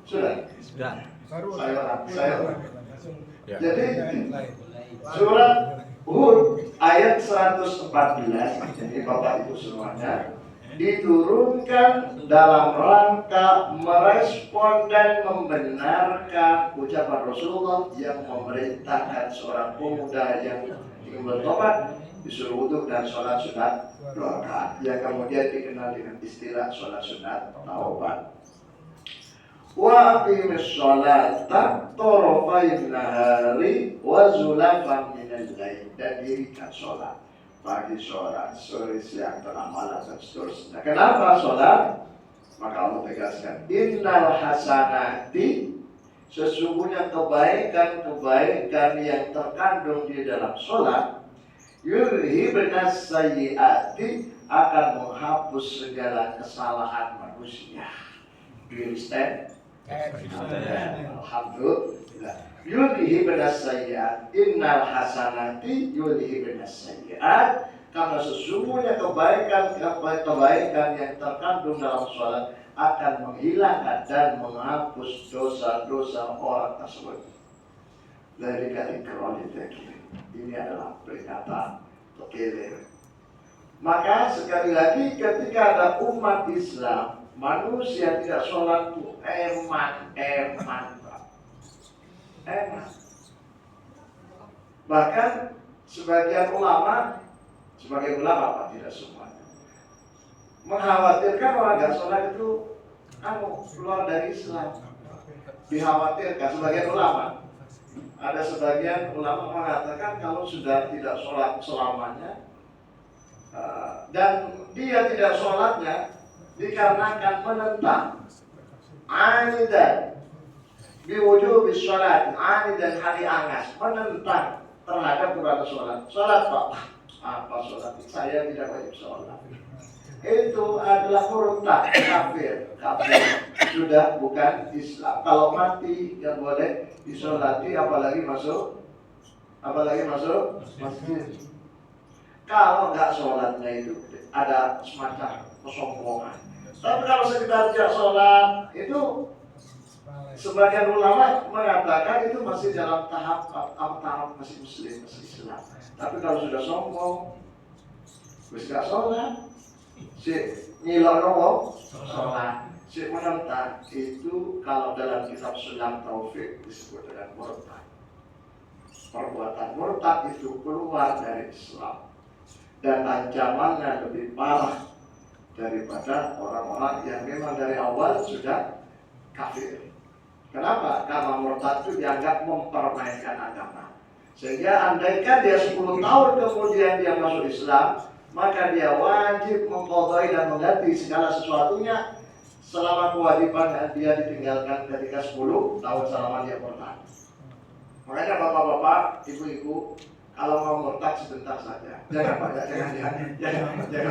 Sudah. Sudah. Saya. Jadi surat Hud ayat 114, jadi Bapak Ibu semuanya, diturunkan dalam rangka merespon dan membenarkan ucapan Rasulullah yang memerintahkan seorang pemuda yang ingin bertobat disuruh wudhu dan sholat sunat 2 rakaat, yang kemudian dikenal dengan istilah sholat sunat taubat. Wa aqimis sholata torofain nahari wa zulafan minal lail, dan dirikan sholat pagi, sholat sore, siang, tengah malam, dan seterusnya. Kenapa sholat? Maka Allah tegaskan, innal hasanati, sesungguhnya kebaikan-kebaikan yang terkandung di dalam sholat, yurhibnas sayyiati, akan menghapus segala kesalahan manusia. Understand? Alhamdulillah. Yudhibnas sayyi'at, innal hasanati yudhibnas sayyi'at, karena sesungguhnya kebaikan yang terkandung dalam sholat akan menghilangkan dan menghapus dosa-dosa orang tersebut. Dari kata-kata ini adalah peringatan terkini. Maka sekali lagi, ketika ada umat Islam, manusia tidak sholat itu eman. Bahkan sebagian ulama apa, tidak semuanya, mengkhawatirkan orang nggak sholat itu keluar dari Islam. Dikhawatirkan sebagian ulama. Ada sebagian ulama mengatakan kalau sudah tidak sholat selamanya, dan dia tidak sholatnya dikarenakan menentang anidan biwujubi sholat, anidan hari angas, menentang terhadap kepada sholat. Sholat Pak, apa sholat? Saya tidak wajib sholat. Itu adalah murtad, kafir, sudah bukan Islam. Kalau mati nggak boleh disolati, apalagi masuk masjid. Kalau nggak sholatnya itu ada semacam kesombongan. Tapi kalau sekedar tidak sholat, itu sebagian ulama mengatakan itu masih dalam tahap masih muslim, masih Islam. Tapi kalau sudah sombong, terus nggak sholat, si nyilon sholat, si menentang, itu kalau dalam kitab Sulam Taufik disebut dengan murtad. Perbuatan murtad itu keluar dari Islam, dan ancamannya lebih parah daripada orang-orang yang memang dari awal sudah kafir. Kenapa? Karena murtad itu dianggap mempermainkan agama. Sehingga andaikan dia 10 tahun kemudian dia masuk Islam, maka dia wajib mengqadai dan mengganti segala sesuatunya selama kewajiban dia ditinggalkan ketika 10 tahun selama dia murtad. Makanya bapak-bapak, ibu-ibu, kalau mau murtad sebentar saja. Jangan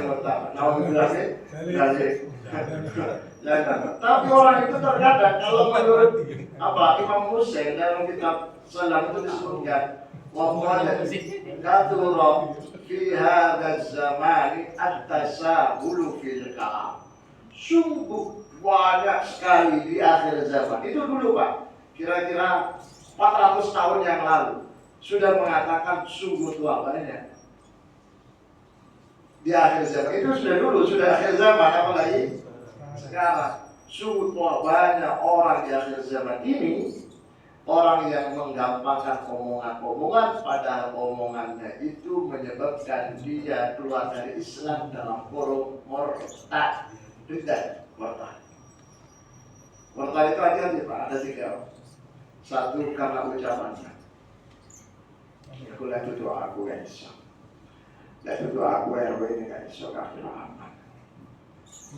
murtad. Alhamdulillah. Tapi orang itu terkadang kalau menurut Imam Hussein dalam kitab Salam itu disebutkan, wa kathura fi hadzal zamani at-tasahulu fil kalam. Sungguh banyak sekali di akhir zaman. Itu dulu Pak, kira-kira 400 tahun yang lalu sudah mengatakan sungguh tua banyak. Di akhir zaman itu sudah akhir zaman, apalagi sekarang. Sungguh tua banyak orang di akhir zaman ini, orang yang menggampangkan omongan-omongan, padahal omongannya itu menyebabkan dia keluar dari Islam dalam kurung murtad. Murtad itu hati-hati Pak, ada 3. Satu, karena ucapannya. Aku lihat itu aku gak iso. Lihat itu aku RW ini gak iso kafir aman.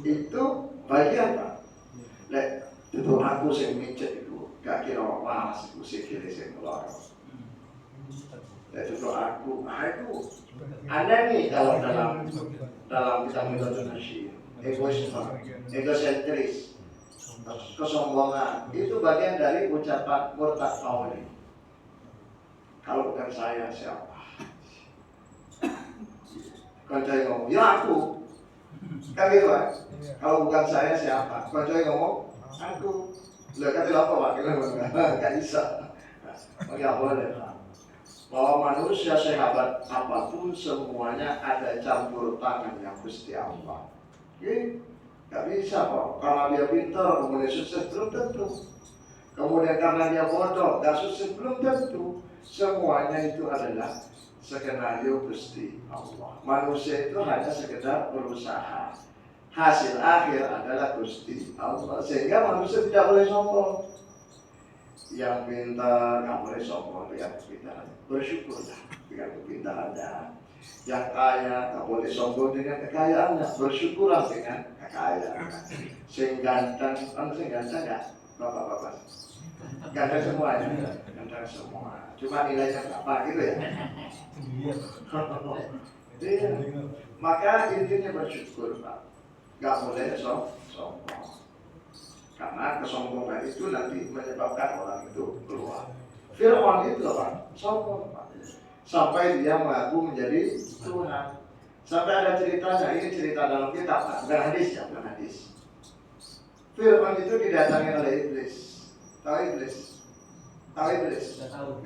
Itu bagian Pak. Lihat itu aku yang micet itu gak kira malas itu sikili yang keluar. Lihat itu aku. Nah itu ada nih dalam kita Indonesia. Egoisme, egosentris, kesombongan, itu bagian dari ucapan murtad qauli. Kalau bukan saya siapa? Koncoi ngomong, ya aku. Kan gitu kan? Kalau bukan saya siapa? Koncoi ngomong, Aku kata apa wakilnya nggak bisa. Nggak boleh. Bahwa manusia sehebat apapun semuanya ada campur tangan yang Gusti Allah. Nggak bisa kok. Karena dia pintar kemudian sukses belum tentu. Kemudian karena dia bodoh nggak sukses belum tentu. Semuanya itu adalah skenario Gusti Allah. Manusia itu hanya sekedar berusaha. Hasil akhir adalah Gusti Allah. Sehingga manusia tidak boleh sombong. Yang pintar nggak boleh sombong dengan kepintarannya. Bersyukurlah dengan kepintarannya. Yang kaya nggak boleh sombong dengan kekayaannya. Bersyukurlah dengan kekayaannya. Sing ganteng nggak? Bapak-bapak. Ganteng semuanya. Ganteng semua. Cuma nilainya berapa gitu ya? Iya. Maka intinya bersyukur Pak. Gak boleh sombong. Karena kesombongan itu nanti menyebabkan orang itu keluar. Fir'aun itu Pak, sombong Pak. Sampai dia mengaku menjadi Tuhan. Sampai ada ceritanya, ini cerita dalam kitab Pak, bukan hadis ya, bukan hadis. Fir'aun itu didatangi oleh iblis. Tahu iblis? Tahu iblis?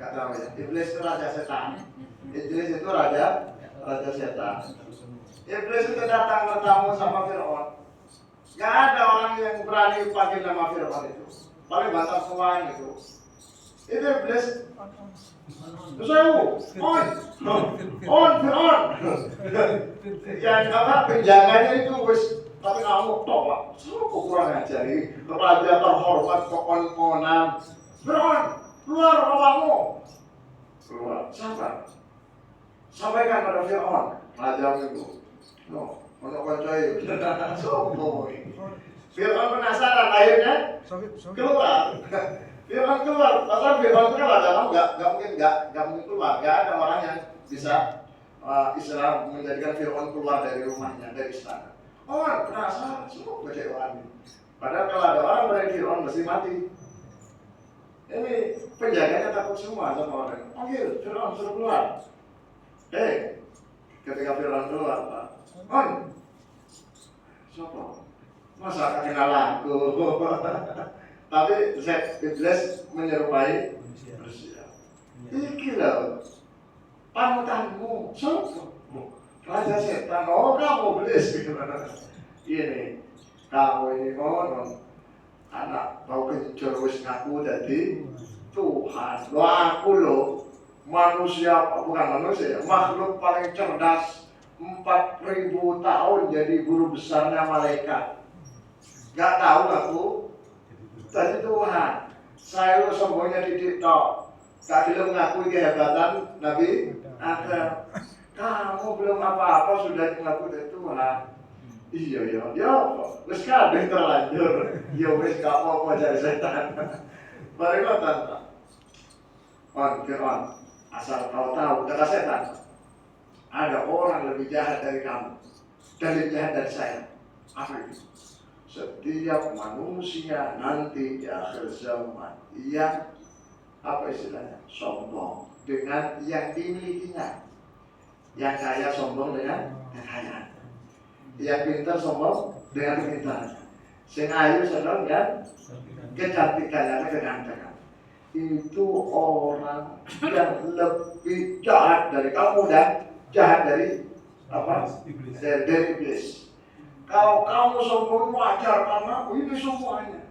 Gak tahu ya. Iblis itu raja setan. Iblis itu raja setan. Iblis itu datang bertamu sama Fir'aun. Gak ada orang yang berani panggil nama Fir'aun itu. Paling batas semua itu. Itu Iblis. Terus on Fir'aun. Yang apa penjaganya itu wis tapi kamu tolak. Siapa kurang ajar ini? Raja terhormat on-onan. Fir'aun, keluar kamu. Keluar. Sampaikan pada Fir'aun. Raja itu. No, untuk koncoy. Sombong. Fir'aun penasaran akhirnya keluar. Fir'aun keluar. Pasal Fir'aun itu kan ada orang nggak mungkin keluar. Nggak ada orang yang bisa Islam menjadikan Fir'aun keluar dari rumahnya, dari istana. Orang penasaran, semua kecewaan. Padahal kalau ada orang berani Fir'aun mesti mati. Ini penjaganya takut semua sama orang. Panggil Fir'aun suruh keluar. Ketika Fir'aun keluar, Pak. Siapa? Masa kenal aku? Tapi Iblis menyerupai manusia. Iki loh, panutanmu, siapa? Raja setan, kamu Iblis. Ini, kamu ini anak bau kencur wis ngaku jadi Tuhan. Aku loh, manusia, bukan manusia, makhluk paling cerdas. 4.000 tahun jadi guru besarnya malaikat. Gak tahu aku jadi Tuhan. Saya lu sombongnya di TikTok. Gak belum mengakui kehebatan Nabi Adam. Kamu belum apa-apa sudah mengaku dari Tuhan. Iya. Wis kabeh terlanjur. Ya wis gak apa-apa jadi setan. Marilah tante. Fir'aun, asal kau tahu kata setan. Ada orang lebih jahat dari kamu dan lebih jahat dari saya. Apa itu? Setiap manusia nanti di akhir zaman yang apa istilahnya sombong dengan yang dimilikinya. Yang kaya sombong dengan kekayaan. Yang pintar sombong dengan kepintarannya. Sing ayu sombong dengan kecantikannya, kegantengan. Itu orang yang lebih jahat dari kamu dan jahat dari apa? Dari iblis. Kalau kamu sombong wajar karena ini semuanya.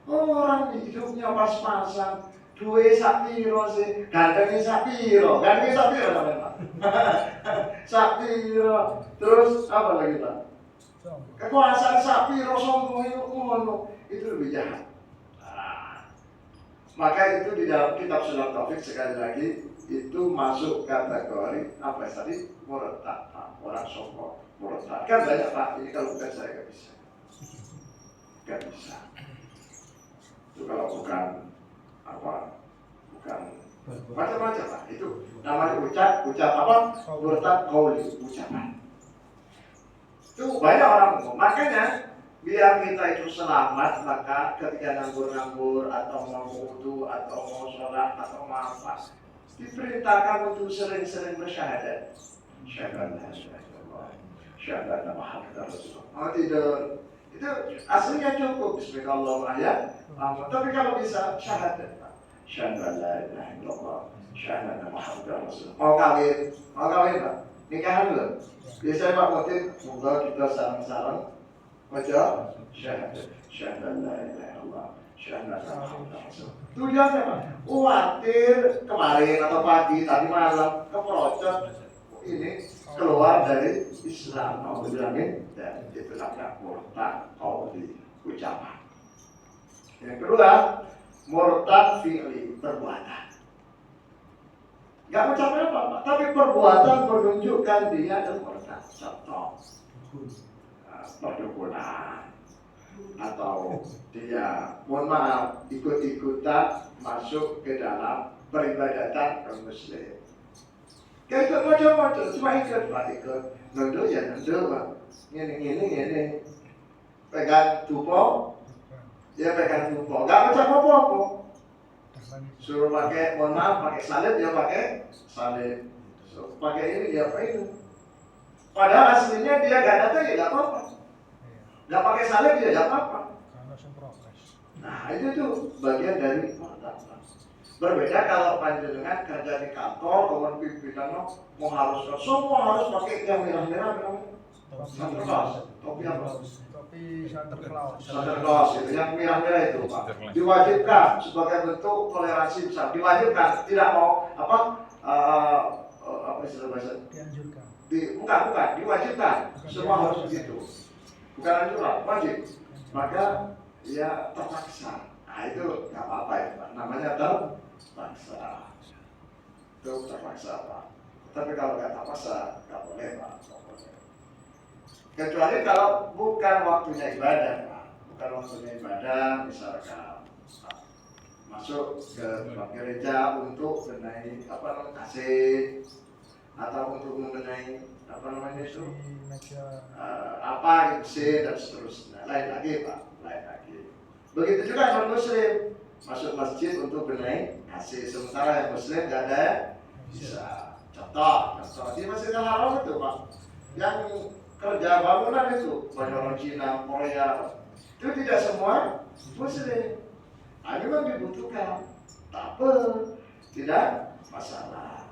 Orang hidupnya pas-pasan, duwe sapiro sih, gantengnya sapiro teman-teman. Sapiro, terus apa lagi Pak? Kekuasaan sapiro sombong itu itu lebih jahat. Maka itu di dalam kitab Sulam Taufik sekali lagi itu masuk kategori apa tadi murtad, orang sombong, murtad. Kan banyak Pak, ini kalau bukan saya nggak bisa. Itu kalau bukan macam-macam Pak. Itu namanya ucap apa? Murtad qauli, ucapan. Itu banyak orang ngomong. Makanya biar kita itu selamat, maka ketika nganggur-nganggur atau mau wudu atau mau sholat atau mau apa, diperintahkan untuk sering-sering bersyahadat. Syahadat Muhammad Rasulullah. Mau tidur, Itu aslinya cukup Bismillahirrahmanirrahim. Tapi kalau bisa syahadat, syahadat la ilaha illallah, syahadat Muhammadar Rasulullah. Mau kawin Pak? Nikahan dulu. Biasanya Pak Mutin, semoga kita sarang-sarang baca syahadat, syahadat la ilaha illallah, syahadat Muhammadar Rasulullah. Tujuannya Pak? Khawatir kemarin atau pagi tadi malam keperocot ini keluar dari Islam, mau bilangin dan itu namanya murtad qauli ucapan. Yang kedua, murtad fi'li perbuatan. Gak mencapai apa-apa, tapi perbuatan menunjukkan dia adalah murtad. Contoh, perdukunan, atau dia, mohon maaf, ikut-ikutan masuk ke dalam peribadatan kaum muslim. Kayak ikut macam-macam, cuma ikut, nunduk ya nunduk, Pak. Ini, pegang tupo, dia pegang tupo, gak macam apa-apa. Suruh pakai, mohon maaf, pakai salib, dia pakai salib. So, pakai ini, dia pakai ini. Padahal aslinya dia gak datang, ya gak apa-apa. Gak pakai salib, ya gak apa-apa. Nah, itu tuh bagian dari murtad. Berbeda kalau panjenengan kerja di kantor, kemudian pimpinan mengharuskan semua harus pakai yang merah-merah, Santa Claus, topi apa? Topi Santa Claus. Santa Claus itu yang merah-merah itu Pak. Diwajibkan sebagai bentuk toleransi besar. Diwajibkan, tidak mau apa istilah bahasa? Dianjurkan. Bukan, diwajibkan. Semua harus begitu. Bukan anjuran, wajib. Maka ya terpaksa. Nah itu nggak apa-apa ya Pak. Namanya terpaksa. Itu terpaksa Pak. Tapi kalau nggak terpaksa, nggak boleh Pak. Kecuali kalau bukan waktunya ibadah Pak. Bukan waktunya ibadah, misalkan masuk ke gereja untuk benahi kasih atau untuk membenahi itu mesin dan seterusnya. Lain lagi Pak, lain lagi. Begitu juga non muslim masuk masjid untuk benahi kasih, sementara yang muslim nggak ada bisa. Contoh di Masjidil Haram itu Pak, yang kerja bangunan itu banyak orang Cina, Korea, itu tidak semua muslim. Nah, memang dibutuhkan, tapi tidak masalah.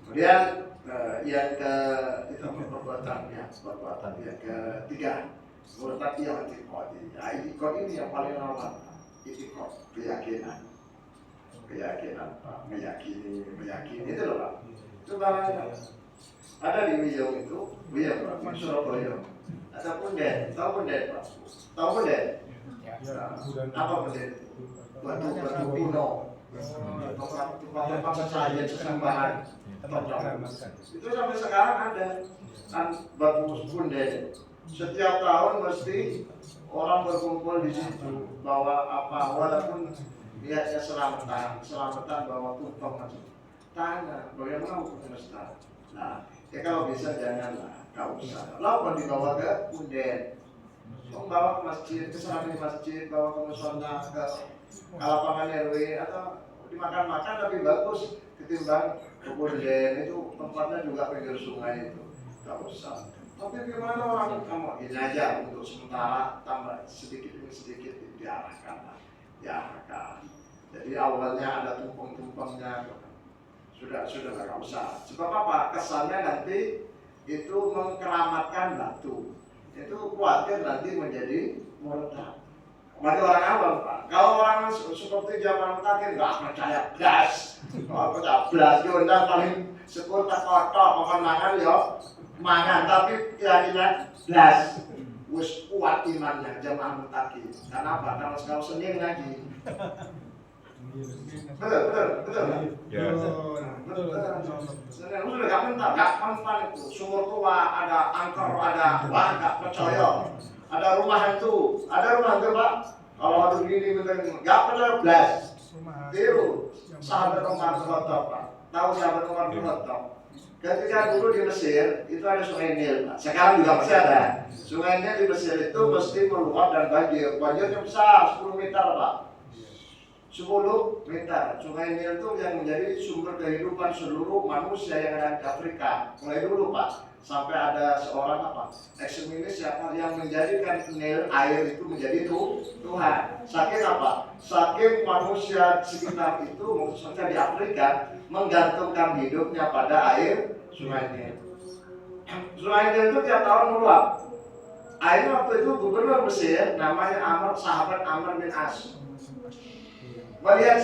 Kemudian yang itu perbuatan yang ketiga, murtad yang i'tiqadi. Nah, i'tiqad ini yang paling rawan. I'tiqad, keyakinan, meyakini itu loh Pak. Itu barangnya ada di Wiyong itu, Wiyong Surabaya. Ada punden, tahu punden Pak? Tahu punden? Apa punden? Batu kuno. Tempat saja sesembahan. Itu sampai sekarang ada kan batu punden. Setiap tahun mesti orang berkumpul di situ bawa walaupun niatnya selamatan bawa tumpeng macam tanah, bagaimana hukum Ustaz? Nah, ya kalau bisa janganlah, nggak usah. Lalu dibawa ke punden, bawa ke masjid, ke masjid, bawa ke musola, ke lapangan RW atau dimakan-makan lebih bagus ketimbang ke punden. Itu tempatnya juga pinggir sungai itu, nggak usah. Tapi gimana orang kamu ini aja untuk sementara tambah sedikit demi sedikit diarahkan. Jadi awalnya ada tumpeng-tumpengnya, sudah nggak usah. Sebab apa? Kesannya nanti itu mengkeramatkan batu. Itu khawatir nanti menjadi murtad. Bagi orang awam Pak. Kalau orang seperti zaman terakhir nggak percaya blas, diundang paling syukur tak kotor, pemenangan yo. Mangan tapi keyakinan blas wis kuat imannya jamaah mutaki. Kenapa? Karena sekarang Senin lagi. Betul. Ya. Betul. Senin udah gak mental itu. Sumur tua, ada angker, ada gak percaya. Ada rumah hantu Pak. Kalau ada gini betul gak percaya blas. Tiru. Sahabat Umar bin Khattab Pak. Tahu sahabat Umar bin Khattab? Ketika dulu di Mesir itu ada Sungai Nil, Pak. Sekarang juga masih ada. Sungai Nil di Mesir itu mesti meluap dan banjir. Banjirnya besar 10 meter Pak. 10 meter. Sungai Nil itu yang menjadi sumber kehidupan seluruh manusia yang ada di Afrika. Mulai dulu Pak. sampai ada seorang ekstremis yang menjadikan Nil air itu menjadi Tuhan. Saking saking manusia sekitar itu, maksudnya di Afrika, menggantungkan hidupnya pada air Sungai Nil. Sungai Nil itu tiap tahun meluap. Akhirnya waktu itu gubernur Mesir namanya sahabat Amr bin As melihat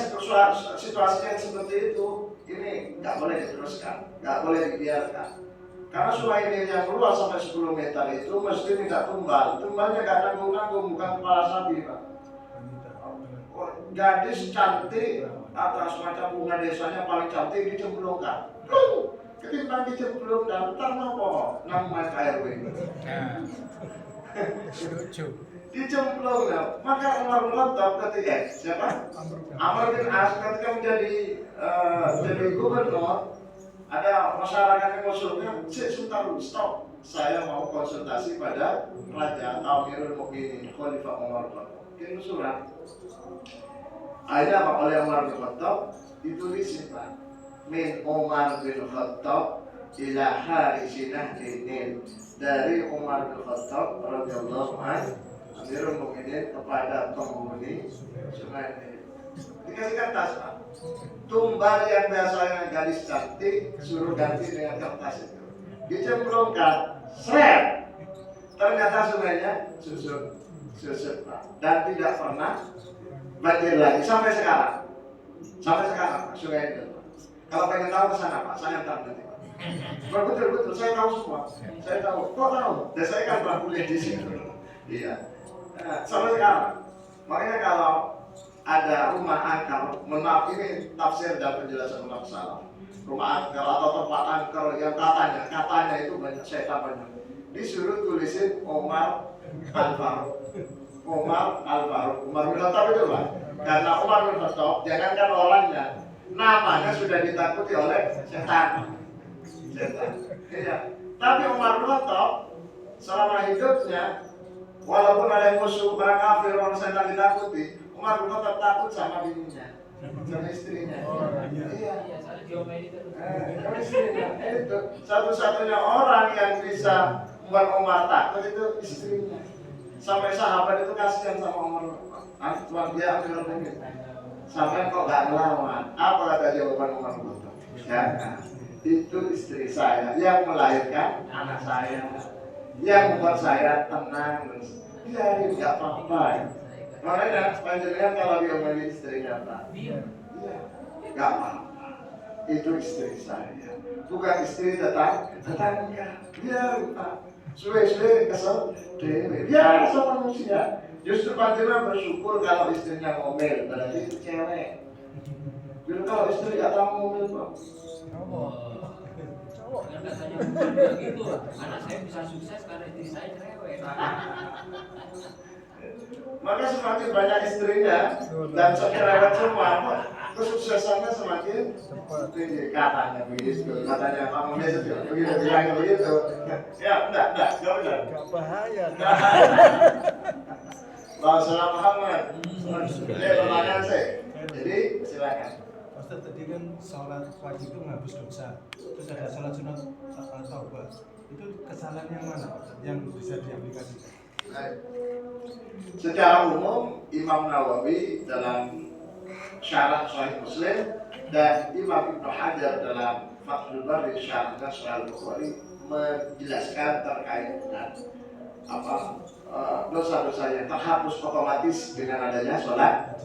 situasi yang seperti itu, ini nggak boleh diteruskan, nggak boleh dibiarkan. Karena Sungai Nil yang meluas sampai 10 meter itu mesti minta tumbal. Tumbalnya nggak nanggung-nanggung, bukan kepala sapi, Pak. Gadis cantik atau semacam bunga desanya paling cantik dicemplungkan. Ketimbang dicemplungkan, ntar apa? Namanya KRW. Dicemplung, maka Umar bin Khattab ketika siapa? Amr bin As ketika menjadi gubernur, ada masyarakat yang mengusulkan, sebentar dulu, stop, saya mau konsultasi pada Raja Amirul Mukminin Khalifah Umar bin Khattab. Kirim surat. Akhirnya oleh Umar bin Khattab ditulis Pak, min Umar bin Khattab ila Harisinah Nil, dari Umar bin Khattab radhiyallahu anhu Amirul Mukminin kepada penghuni Sungai Nil. Dikasih kertas, Pak. Tumbal yang biasanya gadis cantik suruh ganti dengan kertas itu. Dicemplungkan, seret. Ternyata sungainya susut, Pak. Dan tidak pernah banjir lagi sampai sekarang. Sampai sekarang Sungai Nil. Kalau pengen tahu ke sana, Pak, saya antar nanti, Pak. Betul, saya tahu semua. Saya tahu. Kok tahu? Dan saya kan pernah kuliah di situ. Iya. Sampai sekarang. Makanya kalau ada rumah angker, maaf ini tafsir dan penjelasan ulama salaf. Rumah angker atau tempat angker yang katanya itu banyak setan banyak. Disuruh tulisin Umar Al-Faruq. Umar bin Khattab itu, Pak. Karena Umar bin Khattab, jangankan orangnya, namanya sudah ditakuti oleh setan. Iya. Tapi Umar bin Khattab selama hidupnya, walaupun ada yang musuh, orang kafir, orang setan ditakuti, Umar bin Khattab takut sama bininya, sama istrinya. Iya. Sama istrinya. Itu satu-satunya orang yang bisa membuat Umar takut itu istrinya. Sampai sahabat itu kasihan sama Umar. Tuan dia ambil lagi. Sampai kok gak ngelawan. Apa kata jawaban Umar bin Khattab? Jangan. Itu istri saya yang melahirkan anak saya, yang membuat saya tenang. Biarin, nggak apa-apa. Makanya panjenengan kalau dia memilih istrinya, Pak, nggak apa-apa. Itu istri saya, bukan istri tetangga. Biarin, Pak. Suwe-suwe kesel, biasa manusia. Justru panjenengan bersyukur kalau istrinya ngomel, berarti itu cewek. Jadi kalau istri nggak tahu ngomel, Pak. Karena saya bukan gitu, anak saya bisa sukses karena istri saya cewek. Maka semakin banyak istrinya dan cerewet semua, kesuksesannya semakin tinggi. Katanya begitu, katanya kamu begitu bilang begitu. Ya, enggak benar. Gak bahaya. Rasulullah Muhammad. Pertanyaan saya. Jadi silakan. Ustaz, tadi kan sholat wajib itu menghapus dosa. Terus ada sholat sunat taubah. Itu kesalahan yang mana, Ustaz, yang bisa diaplikasikan? Secara umum Imam Nawawi dalam syarah Sahih Muslim dan Imam Ibnu Hajar dalam Fathul Bari syarahnya Sahih Bukhari menjelaskan terkait dengan dosa-dosa yang terhapus otomatis dengan adanya sholat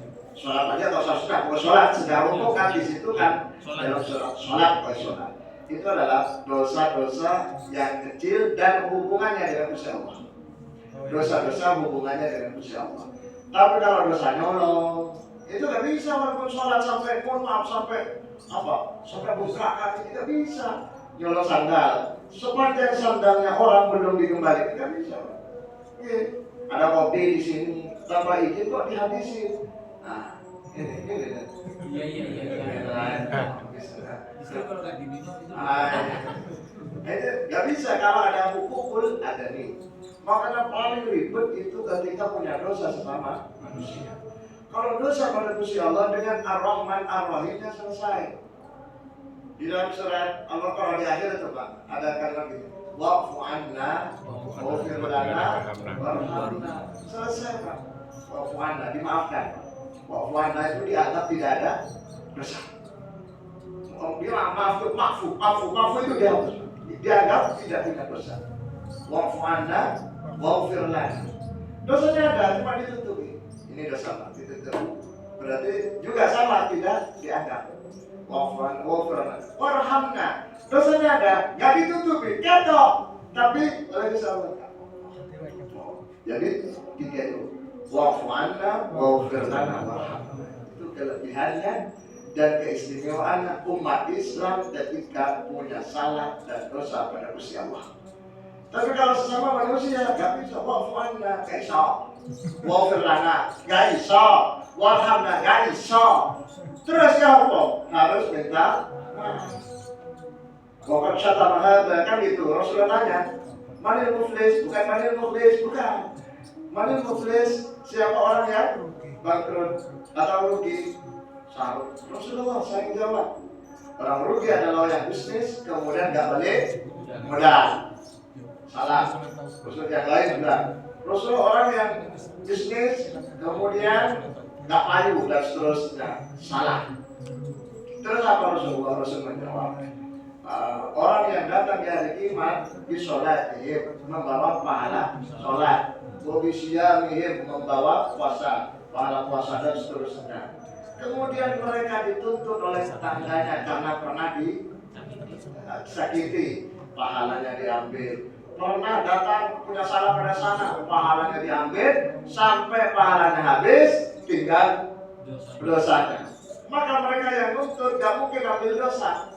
aja atau sholat secara umum kan di situ kan dalam sholat itu adalah dosa-dosa yang kecil dan hubungannya dengan Gusti Allah. Dosa-dosa hubungannya dengan Gusti Allah. Tapi kalau dosa nyolong itu nggak bisa, walaupun sholat sampai sampai buka kaki tidak bisa. Nyolong sandal, sepanjang sandalnya orang belum dikembalikan nggak bisa. Ada kopi di sini tanpa izin kok dihabisin. Nah, ini. Iya. Bisa kalau nggak diminum itu. Itu nggak bisa kalau ada hukukul ada nih. Makanya paling ribet itu ketika punya dosa sesama manusia. Kalau dosa pada Gusti Allah dengan Ar-Rahman Ar-Rahimnya selesai. Di dalam surat Al-Baqarah di akhir itu, Pak, ada kalimat ini. wa'fu anna, waghfir lana, warhamna. Selesai Pak. Wa'fu anna, dimaafkan. Wa'fu anna itu dianggap tidak ada dosa. Orang bilang maaf itu dianggap tidak punya dosa. Wa'fu anna, waghfir lana. Dosanya ada, cuma ditutupi. Ini dosa Pak, ditutupi. Berarti juga sama, tidak dianggap. Wa'fu anna, waghfir lana, warhamna. Dosanya ada, nggak ditutupi, ketok, tapi oleh Allah. Jadi tiga itu, wa'fu anna, waghfir lana, warhamna. Itu kelebihannya dan keistimewaannya umat Islam ketika punya salah dan dosa pada Gusti Allah. Tapi kalau sesama manusia nggak bisa, wa'fu anna, nggak bisa, waghfir lana, nggak bisa, warhamna, nggak bisa. Terus ya Allah harus minta maaf. Bukan syatama hada, kan gitu. Rasulullah tanya, manil muflis? Bukan manil muflis, bukan. Manil muflis, siapa orang yang bangkrut atau rugi? Sahur. Rasulullah saya jawab, orang rugi adalah yang bisnis kemudian nggak balik modal. Salah. Rasul yang lain bilang, Rasulullah orang yang bisnis kemudian nggak payu dan seterusnya. Salah. Terus apa Rasulullah? Rasul menjawab, orang yang datang di hari kiamat di sholat membawa pahala sholat, wabisiyamihim membawa puasa, pahala puasa dan seterusnya. Kemudian mereka dituntut oleh tetangganya karena pernah disakiti, pahalanya diambil. Pernah datang punya salah pada sana, pahalanya diambil sampai pahalanya habis, tinggal dosanya. Maka mereka yang nuntut gak mungkin ambil dosa.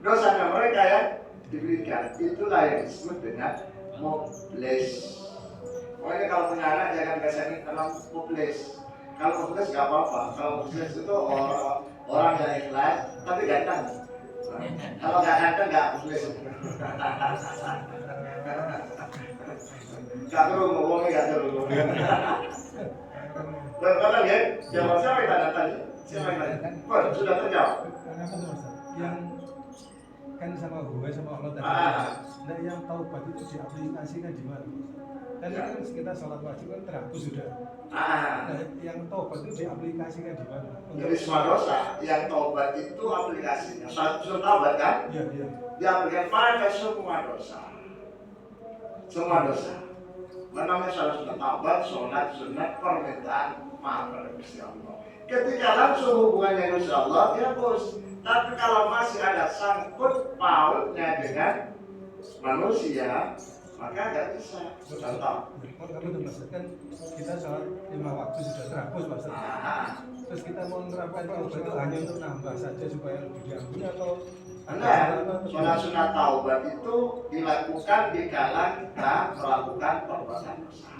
Dosanya mereka yang diberikan. Itulah yang disebut dengan muflis. Pokoknya kalau punya anak jangan kasih nama muflis. Kalau muflis gak apa-apa. Kalau muflis itu orang yang ikhlas tapi ganteng. Kalau gak ganteng gak muflis. Gak perlu ngomongnya, gak perlu. Betul ya? Jawab siapa yang tanya tadi? Siapa yang tanya? Wah, sudah terjawab. Yang kan sama gue sama Allah tadi. Nah, yang taubat itu diaplikasikan di mana? Kan kan kita sholat wajib kan terhapus sudah. Nah, yang taubat itu diaplikasikan di mana? Jadi semua dosa yang taubat itu aplikasinya. Surat taubat kan? Iya. Diaplikasikan pada semua dosa. Semua dosa. Namanya sholat taubat, sholat sunat, permintaan maaf pada Gusti Allah. Ketika langsung hubungannya Gusti Allah, dihapus. Tapi kalau masih ada sangkut pautnya dengan manusia, maka nggak bisa. Contoh. Kamu tuh maksud kan kita sholat 5 waktu sudah terhapus maksudnya. Terus kita mau menerapkan taubat itu hanya untuk nambah saja supaya lebih diampuni atau enggak? Sholat sunat taubat itu dilakukan dikala kita melakukan perbuatan dosa.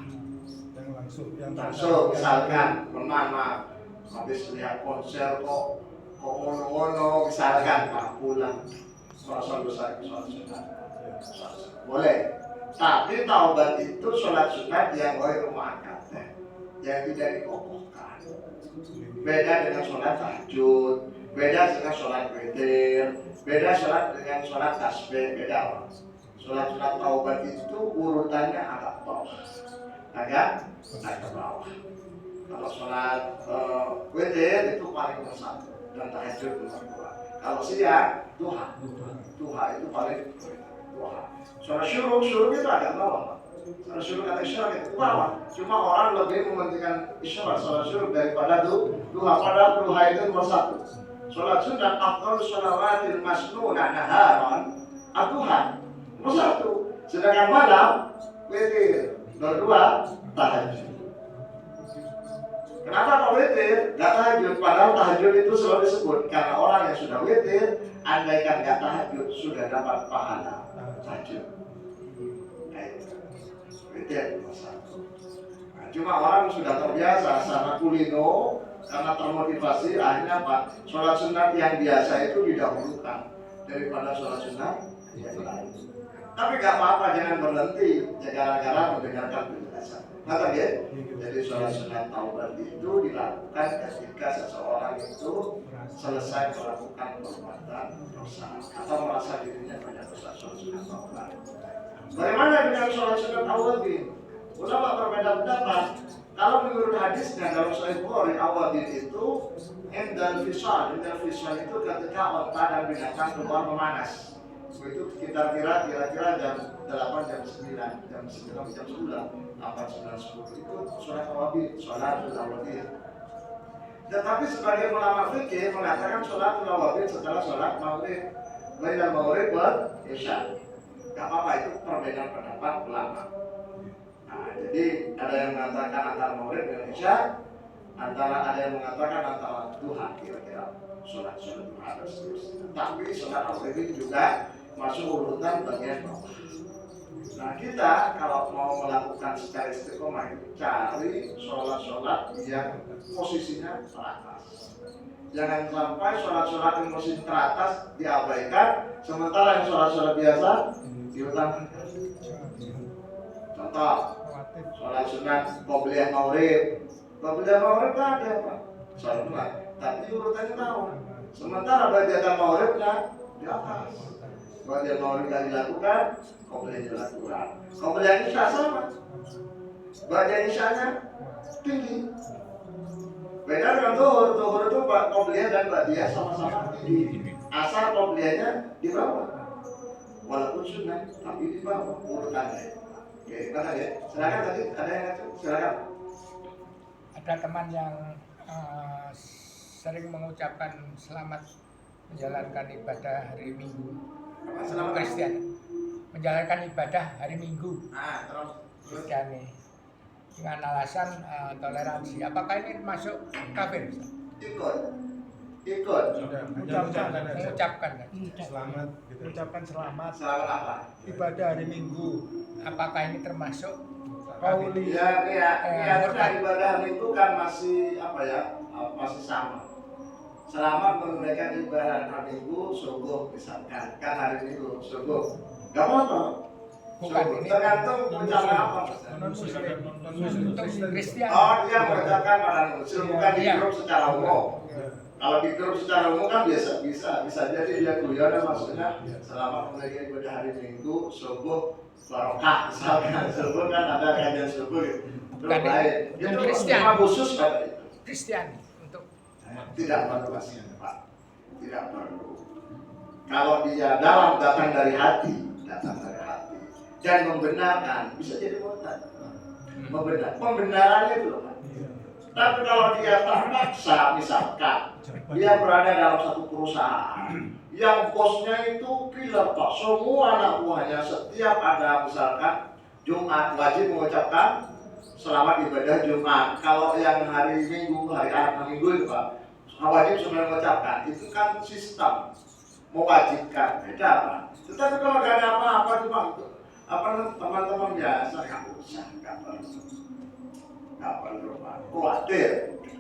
Yang langsung, misalkan mana habis lihat konser kok ngono-ngono, misalkan pulang sholat dosa itu sholat sunat. Boleh. Tapi taubat itu sholat sunat yang ghairu mu'akkad, yang tidak dikokohkan. Beda dengan sholat tahajud, beda dengan sholat witir, beda sholat dengan sholat tasbih, beda. Sholat sunat taubat itu urutannya agak bawah, agak bawah. Kalau sholat witir itu paling nomor 1 dan tahajud nomor 2. Kalau siang duha itu paling duha. Sholat syuruk itu agak bawah. Sholat syuruk atau isyarat itu bawah. Cuma orang lebih mementingkan isyarat sholat syuruk daripada duha. Padahal duha itu nomor 1. Sholat sunat afdal sholawatil masnunah naharan ad-duha nomor 1. Sedangkan malam witir, nomor 2 tahajud. Kenapa kok witir? Gak tahajud, padahal tahajud itu selalu disebut karena orang yang sudah witir, andaikan gak tahajud sudah dapat pahala tahajud. Witir nomor 1. Nah, cuma orang sudah terbiasa sama kulino, karena termotivasi, akhirnya apa? Sholat sunat yang biasa itu didahulukan daripada sholat sunat yang lain. Tapi gak apa-apa, jangan berhenti gara-gara mendengarkan penjelasan. Kata ya, jadi sholat sunat taubat itu dilakukan ketika seseorang itu selesai melakukan perbuatan dosa atau merasa dirinya banyak dosa. Sholat sunat taubat. Bagaimana dengan sholat sunat awwabin? Ulama berbeda pendapat. Kalau menurut hadisnya dalam Sahih Bukhari, awwabin itu endal fisal itu ketika onta dan binatang keluar memanas. Itu kira-kira jam 8, jam 9, jam 9, jam 10, 8, 9, 10 itu sholat awwabin, sholat awwabin. Tetapi sebagai ulama fikih mengatakan sholat awwabin setelah sholat maghrib, bainal maghrib wal isya. Gak apa-apa, itu perbedaan pendapat ulama. Nah, jadi ada yang mengatakan antara maghrib dan isya, ada yang mengatakan antara duha, kira-kira sholat duha dan seterusnya. Tapi sholat awwabin juga masuk urutan bagian bawah. Nah, kita kalau mau melakukan secara istiqomah itu cari sholat yang posisinya teratas. Jangan sampai sholat yang posisi teratas diabaikan, sementara yang sholat biasa diutamakan. Contoh, sholat sunat qobliyah maghrib. Qobliyah maghrib kan ada apa? Sholat sunat, tapi urutannya tahu. Sementara bagian maghribnya di atas. Bagian maghrib yang dilakukan, qobliyah dilakukan. Qobliyah isya sama. Bagian isyanya tinggi. Beda dengan zuhur itu qobliyah dan ba'diyah sama-sama tinggi. Asal qobliyahnya di bawah. Walaupun sunnah, tapi di bawah urutannya. Oke, kata ya. Silakan tadi ada yang ngatur, silakan. Ada teman yang sering mengucapkan selamat menjalankan ibadah hari Minggu. Selamat Kristen menjalankan ibadah hari Minggu. Terus Kristiani dengan alasan toleransi. Apakah ini masuk kafir? ikut. Mengucapkan Selamat gitu. mengucapkan selamat Selamat apa? ibadah hari Minggu. Apakah ini termasuk Kafir. kauli? Sudah ibadah itu kan masih apa ya? Masih sama. Selama menunaikan ibadah hari Minggu subuh misalkan, kan hari Minggu subuh, gak apa-apa. Bukan Subuh. ini. Tergantung ucapan apa. Untuk Kristen. Oh, dia mengucapkan pada muslim, bukan di Iya. grup secara umum. Kalau di grup secara umum kan bisa jadi dia guyon, maksudnya selama menunaikan ibadah hari Minggu subuh barokah misalkan. Subuh kan ada kajian subuh gitu. Terus Bukan baik. itu Itu Kristen. cuma khusus kata itu. Kristiani untuk Tidak perlu Pak. Tidak perlu. Kalau dia datang dari hati dan membenarkan, bisa jadi murtad. Pembenarannya itu loh Pak. Tapi kalau dia terpaksa, misalkan dia berada dalam satu perusahaan yang bosnya itu killer Pak, semua anak buahnya setiap ada misalkan Jumat wajib mengucapkan selamat ibadah Jumat. Kalau yang hari Minggu, hari Minggu itu Pak, wajib semua mengucapkan. Itu kan sistem mewajibkan, beda Pak. Tetapi kalau gak ada apa-apa cuma teman-teman biasa nggak perlu Pak. Khawatir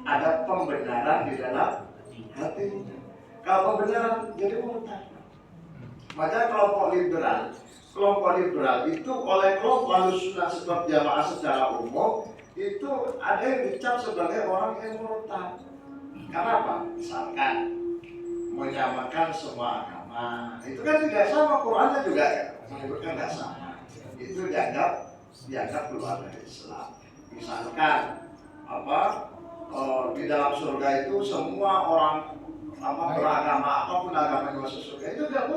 ada pembenaran di dalam hatinya. Kalau pembenaran jadi murtad. Maka kelompok liberal itu oleh kelompok Ahlussunnah sebab jamaah secara umum itu ada yang dicap sebagai orang yang murtad. Kenapa? Misalkan menyamakan semua agama, itu kan tidak sama, Qurannya juga menyebutkan tidak sama. Itu dianggap keluar dari Islam. Misalkan di dalam surga itu semua orang beragama apapun agamanya masuk surga, itu nggak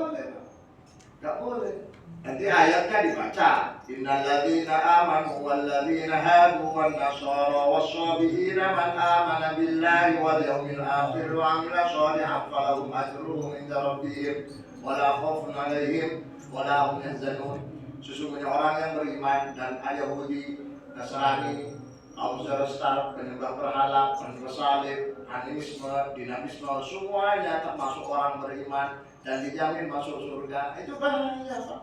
boleh. Nanti ayatnya dibaca, innalladzina amanu walladzina hadu wan nasara was-sabiina man amana billahi wal yawmil akhir wa 'amila shalihan falahum ajruhum 'inda rabbihim wa la khaufun 'alaihim wa la hum yahzanun. Sesungguhnya orang yang beriman dan Yahudi, Nasrani, kaum Zoroaster, penyembah berhala, penyembah salib, animisme, dinamisme, semuanya termasuk orang beriman dan dijamin masuk surga. Itu bahaya Pak.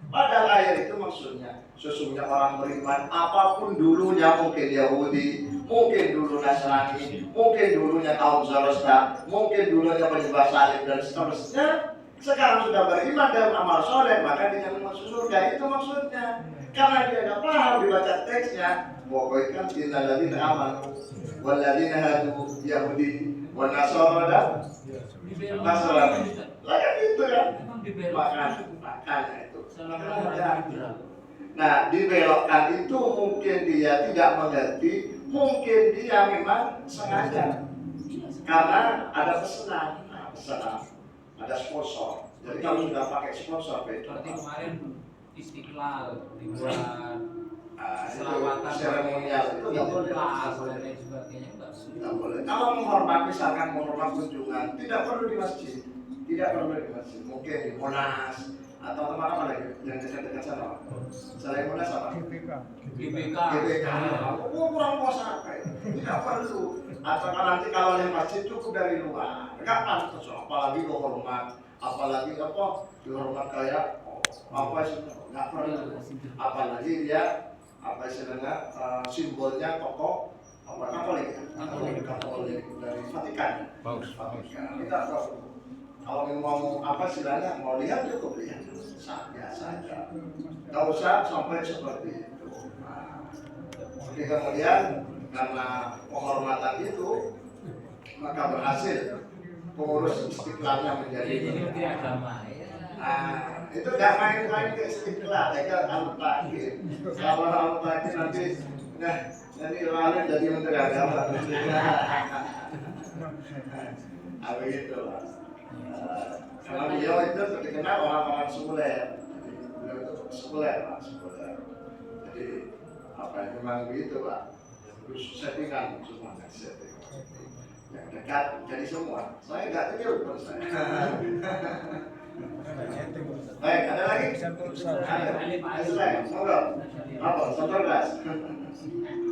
Padahal ayat itu maksudnya sesungguhnya orang beriman apapun dulunya, mungkin Yahudi, mungkin dulu Nasrani, mungkin dulunya kaum Zoroaster, mungkin dulunya penyembah salib dan seterusnya, sekarang sudah beriman dalam amal soleh maka dijamin masuk surga. Itu maksudnya. Karena dia nggak paham dibaca teksnya, pokoknya kan innal ladzina amanu wal ladzina hadu Yahudi wan Nasara dan Nasrani. Lah kan itu kan. Makanya itu. Nah, dibelokkan itu mungkin dia tidak mengerti, mungkin dia memang sengaja. Karena ada pesanan, ada sponsor. Jadi kalau sudah pakai sponsor, Berarti kemarin Istiqlal dibuat itu selawatan seremonial itu nggak boleh. kelas dan lain sebagainya enggak boleh. Nggak boleh. Kalau menghormat, misalkan menghormat kunjungan, tidak perlu di masjid, tidak perlu di masjid. Mungkin di Monas atau tempat-tempat lagi yang dekat-dekat sana. Selain Monas apa? GBK. GBK. GBK. Kurang puasa apa itu? Tidak perlu. Atau nanti kalau di masjid cukup dari luar. Enggak pantas, apalagi dihormat, apalagi apa? Dihormat kayak apa sih? Enggak perlu. Apalagi dia apa istilahnya simbolnya tokoh apa Katolik dari Vatikan. Vatikan. Tidak perlu. Kalau mau apa istilahnya mau lihat cukup lihat biasa aja. Nggak usah sampai seperti itu. Oke, kemudian karena penghormatan itu maka berhasil pengurus Istiqlalnya menjadi Jadi menteri agama ya. itu nggak main-main ke Istiqlal, ya kan al-Takin. Kalau al-Takin nanti lalu jadi menteri agama. Begitu. Karena beliau itu dikenal orang-orang sekuler. Beliau itu sekuler, Pak, sekuler. Jadi apa yang memang begitu, Pak. Terus settingan semuanya setting. Yang dekat jadi semua. Saya nggak tahu saya. Baik, ada lagi? Ada. Monggo. Apa? Satu kelas.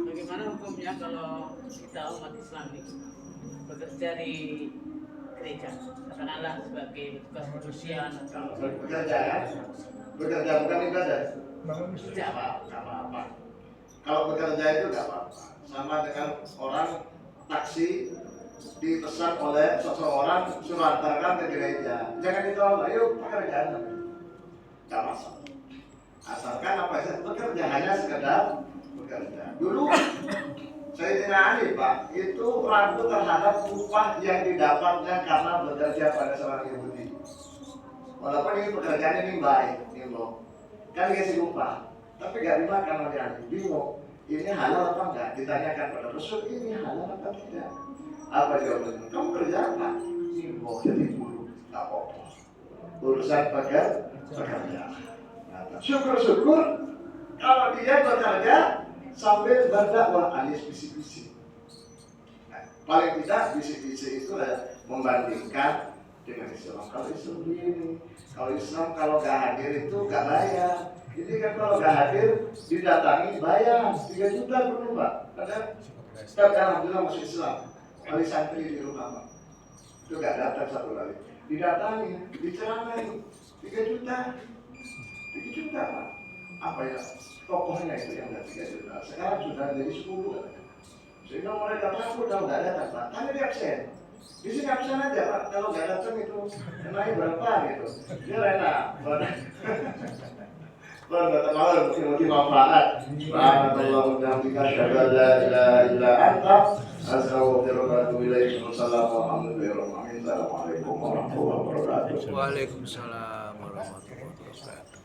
Bagaimana hukumnya kalau kita umat Islam ini bekerja di gereja, katakanlah sebagai petugas kebersihan atau Bekerja ya? Bekerja bukan ibadah. Bangun Tidak apa-apa. Kalau bekerja itu nggak apa-apa. Sama dengan orang taksi dipesan oleh seseorang suruh antarkan ke gereja. Jangan ditolak, ayo pekerjaan. Nggak masalah. Asalkan apa saja bekerja hanya sekedar bekerja. Dulu Sayyidina Ali, Pak, itu ragu terhadap upah yang didapatnya karena bekerja pada seorang Yahudi. Walaupun ini pekerjaan ini baik, kan dikasih upah, tapi gak dimakan oleh Ali. Bingung, ini halal apa enggak? Ditanyakan pada Rasul, ini halal apa tidak? Apa jawabannya? Kamu kerja apa? Nimbo, jadi guru, tak apa-apa. Urusan pekerja. Syukur-syukur kalau dia bekerja sambil berdakwah alias bisik-bisik. Paling tidak bisik-bisik itu membandingkan dengan Islam. Kalau Islam begini, kalau Islam kalau gak hadir itu gak bayar. Ini kan kalau gak hadir didatangi bayar 3 juta perlu, Pak. Karena setiap alhamdulillah masuk Islam. Kali santri di rumah, Pak, itu gak datang satu kali. Didatangi, diceramai 3 juta, 3 juta, Pak. Apa ya? Tokohnya itu yang udah 3 juta. Sekarang sudah jadi 10 katanya. Sehingga mereka takut kalau nggak datang, Pak. Karena dia absen. Di sini absen aja, Pak. Kalau nggak datang itu kenanya berapa gitu. Dia enak. Berkata malam mungkin manfaat. Subhanallah dan bika syahada la ilaha illa anta astaghfiruka wa atubu ilaik. Assalamualaikum warahmatullahi wabarakatuh. Waalaikumsalam warahmatullahi wabarakatuh.